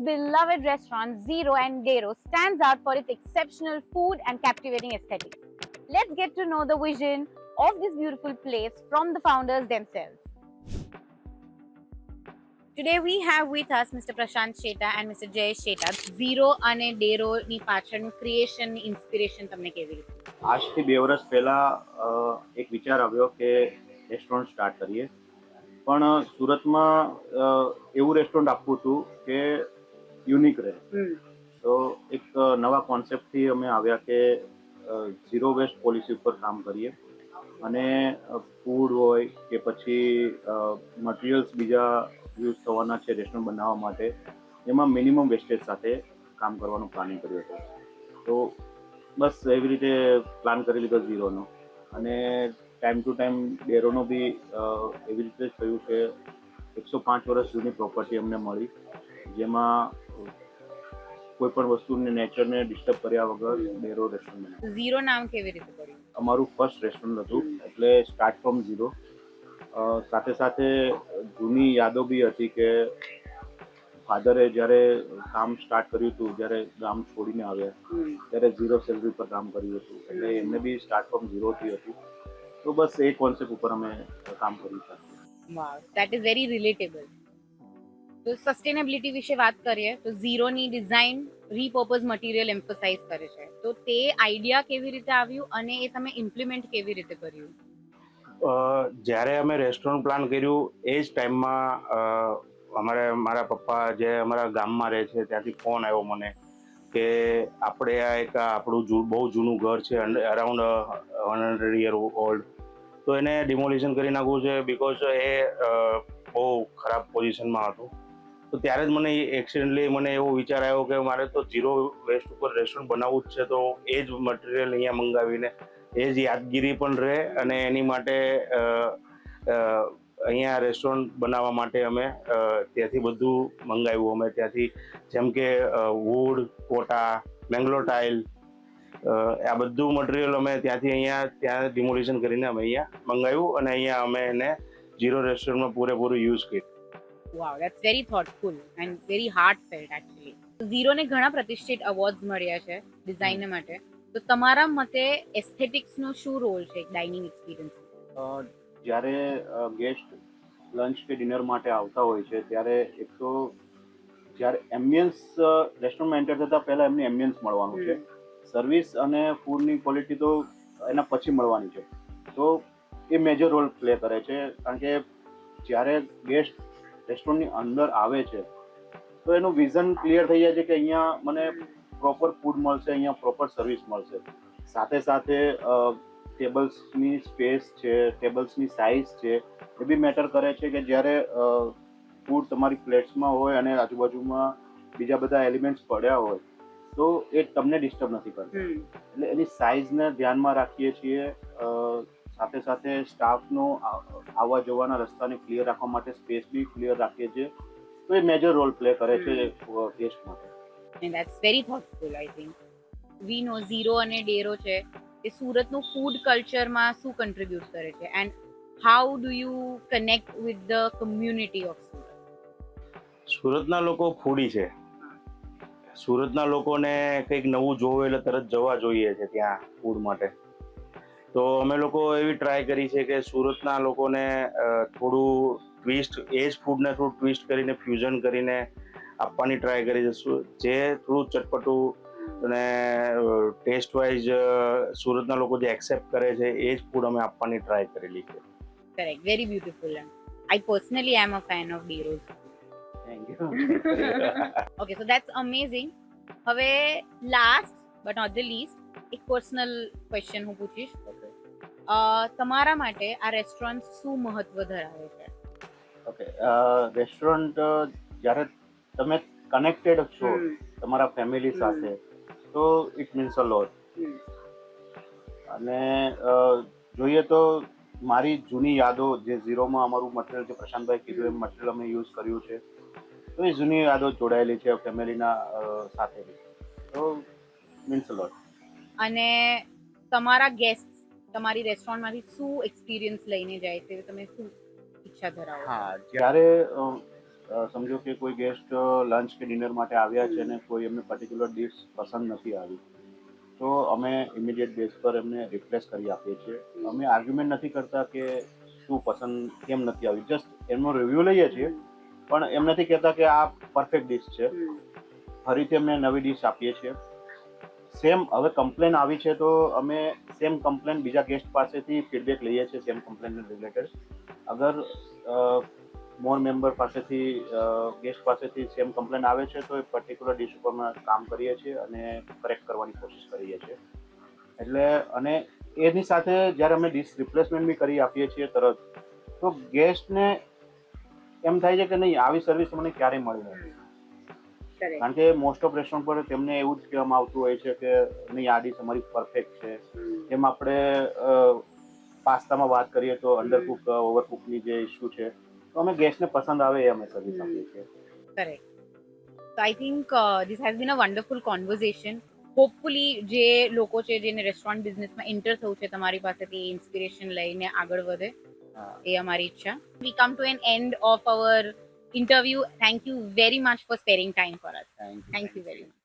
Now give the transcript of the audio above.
beloved restaurant Zero and Dero stands out for its exceptional food and captivating aesthetics. Let's get to know the vision of this beautiful place from the founders themselves. Today we have with us Mr. Prashant Sheta and Mr. Jayesh Sheta. Zero અને Dero ની પાછળનું creation ની inspiration તમને કેવી રીતે? આજથી 2 વર્ષ પહેલા એક વિચાર આવ્યો કે રેસ્ટોરન્ટ સ્ટાર્ટ કરીએ, પણ સુરતમાં એવું રેસ્ટોરન્ટ આપવું હતું કે યુનિક રહે. તો એક નવા કોન્સેપ્ટથી અમે આવ્યા કે ઝીરો વેસ્ટ પોલિસી ઉપર કામ કરીએ અને ફૂડ હોય કે પછી મટીરિયલ્સ બીજા યુઝ થવાના છે રેસ્ટોરન્ટ બનાવવા માટે, એમાં મિનિમમ વેસ્ટેજ સાથે કામ કરવાનું પ્લાનિંગ કર્યું હતું. તો બસ એવી રીતે પ્લાન કરી લીધો ઝીરોનો, અને ટાઈમ ટુ ટાઈમ ડેરોનો બી એવી રીતે થયું કે 105 વર્ષ જૂની પ્રોપર્ટી અમને મળી, જેમાં કોઈ પણ વસ્તુને નેચરને ડિસ્ટર્બ કર્યા વગર ડેરો રેસ્ટોરન્ટ બનાવ્યું. ઝીરો નામ કેવી રીતે પડ્યું? અમારું ફર્સ્ટ રેસ્ટોરન્ટ હતું, એટલે સ્ટાર્ટ ફ્રોમ ઝીરો. સાથે સાથે જૂની યાદો બી હતી કે ફાધરે જ્યારે કામ સ્ટાર્ટ કર્યું હતું, જ્યારે ગામ છોડીને આવ્યા ત્યારે ઝીરો સેલરી પર કામ કર્યું હતું, એટલે એમને બી સ્ટાર્ટ ફ્રોમ ઝીરોથી હતું. તો બસ એ કોન્સેપ્ટ ઉપર અમે કામ કર્યું છે. વાવ, ધેટ ઇઝ વેરી રિલેટેબલ. તો સસ્ટેનેબિલિટી વિશે વાત કરીએ તો ઝીરોની ડિઝાઇન રીપર્પઝ મટીરિયલ એમ્ફસાઇઝ કરે છે. તો તે આઈડિયા કેવી રીતે આવ્યું અને એ તમે ઇમ્પ્લિમેન્ટ કેવી રીતે કર્યું? જ્યારે અમે રેસ્ટોરન્ટ પ્લાન કર્યું એ જ ટાઈમમાં મારા પપ્પા જે અમારા ગામમાં રહે છે ત્યાંથી ફોન આવ્યો મને કે આપણે આ એક આપણું બહુ જૂનું ઘર છે, અરાઉન્ડ 100 યર ઓલ્ડ, તો એને ડિમોલિશન કરી નાખવું છે બિકોઝ એ બહુ ખરાબ પોઝિશનમાં હતું. તો ત્યારે જ મને એક્સિડન્ટલી એવો વિચાર આવ્યો કે મારે તો ઝીરો વેસ્ટ ઉપર રેસ્ટોરન્ટ બનાવવું જ છે, તો એ જ મટીરિયલ અહીંયા મંગાવીને એ જ યાદગીરી પણ રહે, અને એની માટે અહીંયા રેસ્ટોરન્ટ બનાવવા માટે અમે ત્યાંથી બધું મંગાવ્યું. અમે ત્યાંથી જેમ કે વુડ, કોટા, મેંગ્લો ટાઇલ, આ બધું મટીરિયલ અમે ત્યાં ડિમોલિશન કરીને અમે અહીંયા મંગાવ્યું, અને અહીંયા અમે એને ઝીરો રેસ્ટોરન્ટમાં પૂરેપૂરું યુઝ કર્યું. Wow, that's very thoughtful and very heartfelt actually. ઝીરોને ઘણા પ્રતિષ્ઠિત એવોર્ડ્સ મળ્યા છે ડિઝાઇન માટે. તો તમારા મતે એસ્થેટિક્સનો શું રોલ છે ડાઇનિંગ એક્સપિરિયન્સ? જ્યારે ગેસ્ટ લંચ કે ડિનર માટે આવતા હોય છે ત્યારે એક તો જ્યારે એમ્બિયન્સ રેસ્ટોરન્ટમાં એન્ટર થતા પહેલાં એમને એમ્બિયન્સ મળવાનું છે, સર્વિસ અને ફૂડની ક્વોલિટી તો એના પછી મળવાની છે. તો એ મેજર રોલ પ્લે કરે છે, કારણ કે જ્યારે ગેસ્ટ રેસ્ટોરન્ટની અંદર આવે છે તો એનું વિઝન ક્લિયર થઈ જાય છે કે અહીંયા મને પ્રોપર ફૂડ મળશે, અહીંયા પ્રોપર સર્વિસ મળશે. સાથે સાથે ટેબલ્સની સ્પેસ છે, ટેબલ્સની સાઇઝ છે, એ બી મેટર કરે છે કે જ્યારે ફૂડ તમારી પ્લેટ્સમાં હોય અને આજુબાજુમાં બીજા બધા એલિમેન્ટ્સ પડ્યા હોય તો એ તમને ડિસ્ટર્બ નથી કરતા. એટલે એની સાઇઝને ધ્યાનમાં રાખીએ છીએ. સાથે સાથે સ્ટાફનો આવવા જવાના રસ્તાને ક્લિયર રાખવા માટે સ્પેસ બી ક્લિયર રાખીએ છીએ. તો એ મેજર રોલ પ્લે કરે છે ટેસ્ટ માટે. And that's very thoughtful. I think we know zero અને ડેરો છે એ સુરતનું ફૂડ કલ્ચરમાં શું કન્ટ્રીબ્યુટ કરે છે, and how do you connect with the community of Surat? સુરતના લોકો ફૂડી છે. સુરતના લોકોને કંઈક નવું જોવું એટલે તરત જવા જોઈએ છે ત્યાં ફૂડ માટે. તો અમે લોકો એવી ટ્રાય કરી છે કે સુરતના લોકોને થોડું ટ્વિસ્ટ, એ જ ફૂડને થોડું ટ્વિસ્ટ કરીને ફ્યુઝન કરીને આપવાની ટ્રાય કરી છે, જે થોડું ચટપટું અને ટેસ્ટ વાઇઝ સુરતના લોકો જે એક્સેપ્ટ કરે છે એ જ ફૂડ અમે આપવાની ટ્રાય કરેલી છે. Correct, very beautiful. I personally am a fan of ડેરોઝ. Thank you. Okay, so that's amazing. હવે last but not the least એક પર્સનલ ક્વેશ્ચન હું પૂછીશ. તમારા માટે આ રેસ્ટોરન્ટ શું મહત્વ ધરાવે છે? ઓકે, રેસ્ટોરન્ટ જ્યારે તમે કનેક્ટેડ છો તમારા ફેમિલી સાથે તો ઇટ મીન્સ અ લોટ. અને જોઈએ તો મારી જૂની યાદો જે ઝીરોમાં અમારું મટીરિયલ, જે પ્રશાંતભાઈ કીધું એમ મટીરિયલ અમે યુઝ કર્યું છે, તો એ જૂની યાદો જોડાયેલી છે ફેમિલીના સાથે. તો મીન્સ અ લોટ. અને તમારા ગેસ્ટ તમારી રેસ્ટોરન્ટમાંથી શું એક્સપિરિયન્સ લઈને જાય છે, તમે શું ઈચ્છા ધરાવો? હા, જ્યારે સમજો કે કોઈ ગેસ્ટ લંચ કે ડિનર માટે આવ્યા છે અને કોઈ એમને પર્ટિક્યુલર ડિશ પસંદ નથી આવી, તો અમે ઇમિડિયેટ બેઝ પર એમને રિપ્લેસ કરી આપીએ છીએ. અમે આર્ગ્યુમેન્ટ નથી કરતા કે શું પસંદ કેમ નથી આવી, જસ્ટ એમનો રિવ્યૂ લઈએ છીએ, પણ એમ નથી કહેતા કે આ પરફેક્ટ ડિશ છે. ફરીથી અમે નવી ડિશ આપીએ છીએ. સેમ હવે કમ્પ્લેન આવી છે તો અમે સેમ કમ્પ્લેન બીજા ગેસ્ટ પાસેથી ફીડબેક લઈએ છીએ સેમ કમ્પ્લેન રિલેટેડ. અગર મોર મેમ્બર પાસેથી ગેસ્ટ પાસેથી સેમ કમ્પ્લેન આવે છે તો એ પર્ટિક્યુલર ડિશ ઉપર અમે કામ કરીએ છીએ અને કરેક્ટ કરવાની કોશિશ કરીએ છીએ. એટલે અને એની સાથે જ્યારે અમે ડિશ રિપ્લેસમેન્ટ બી કરી આપીએ છીએ તરત, તો ગેસ્ટને એમ થાય છે કે નહીં આવી સર્વિસ મને ક્યારેય મળી નથી. Correct. કારણ કે મોસ્ટ ઓફ રેસ્ટોરન્ટ પર તેમને એવું જ કહેવામાં આવતું હોય છે કે નહીં આ ડિશ અમારી પરફેક્ટ છે. જેમ આપણે પાસ્તામાં વાત કરીએ તો અંડરકુક ઓવરકુકની જે ઇસ્યુ છે, તો અમે ગેસ્ટને પસંદ આવે એ અમે સર્વિસ આપીએ છીએ. Correct. So I think this has been a wonderful conversation. Hopefully જે લોકો છે જેને રેસ્ટોરન્ટ બિઝનેસમાં એન્ટર થવું છે તમારી પાસેથી ઇન્સ્પિરેશન લઈને આગળ વધે, એ અમારી ઈચ્છા. We come to an end of our interview. Thank you very much for sparing time for us. Thank you. Thank you very much.